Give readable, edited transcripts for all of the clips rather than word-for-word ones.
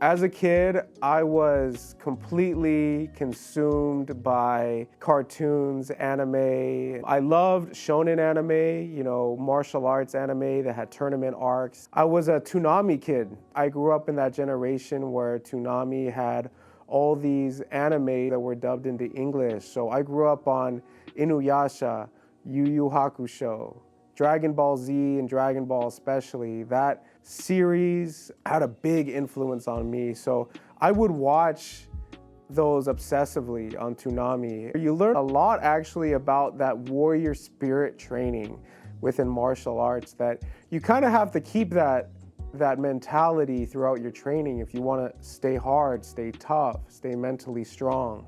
As a kid, I was completely consumed by cartoons, anime. I loved shonen anime, martial arts anime that had tournament arcs. I was a Toonami kid. I grew up in that generation where Toonami had all these anime that were dubbed into English. So I grew up on Inuyasha, Yu Yu Hakusho, Dragon Ball Z and Dragon Ball especially. That series had a big influence on me. So I would watch those obsessively on Toonami. You learn a lot actually about that warrior spirit training within martial arts, that you kind of have to keep that mentality throughout your training if you want to stay hard, stay tough, stay mentally strong.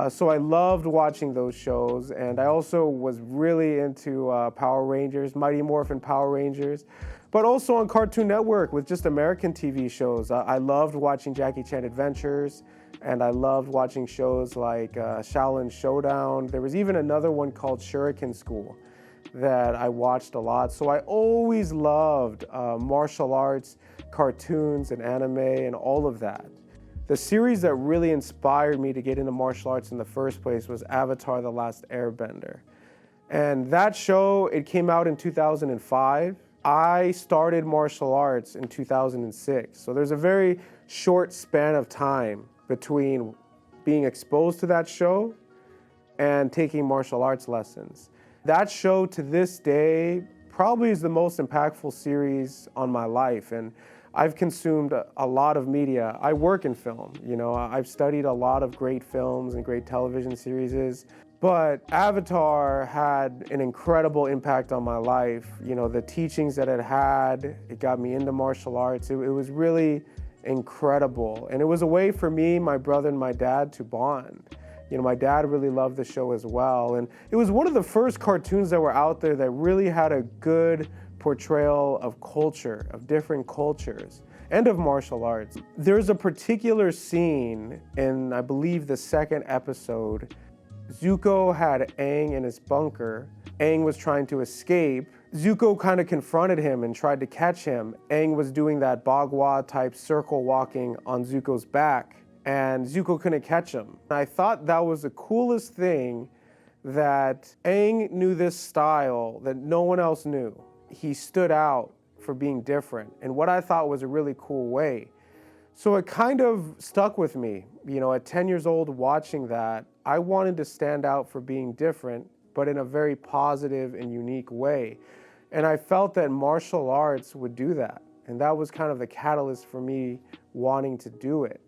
So I loved watching those shows, and I also was really into Power Rangers, Mighty Morphin Power Rangers, but also on Cartoon Network with just American TV shows. I loved watching Jackie Chan Adventures, and I loved watching shows like Shaolin Showdown. There was even another one called Shuriken School that I watched a lot. So I always loved martial arts, cartoons, and anime, and all of that. The series that really inspired me to get into martial arts in the first place was Avatar: The Last Airbender. And that show, it came out in 2005. I started martial arts in 2006. So there's a very short span of time between being exposed to that show and taking martial arts lessons. That show to this day probably is the most impactful series on my life. And I've consumed a lot of media. I work in film, I've studied a lot of great films and great television series, but Avatar had an incredible impact on my life. The teachings that it had, it got me into martial arts. It was really incredible. And it was a way for me, my brother, and my dad to bond. My dad really loved the show as well. And it was one of the first cartoons that were out there that really had a good portrayal of culture, of different cultures, and of martial arts. There's a particular scene in, I believe, the second episode. Zuko had Aang in his bunker. Aang was trying to escape. Zuko kind of confronted him and tried to catch him. Aang was doing that Bagua type circle walking on Zuko's back, and Zuko couldn't catch him. I thought that was the coolest thing, that Aang knew this style that no one else knew. He stood out for being different in what I thought was a really cool way. So it kind of stuck with me. At 10 years old watching that, I wanted to stand out for being different, but in a very positive and unique way. And I felt that martial arts would do that. And that was kind of the catalyst for me wanting to do it.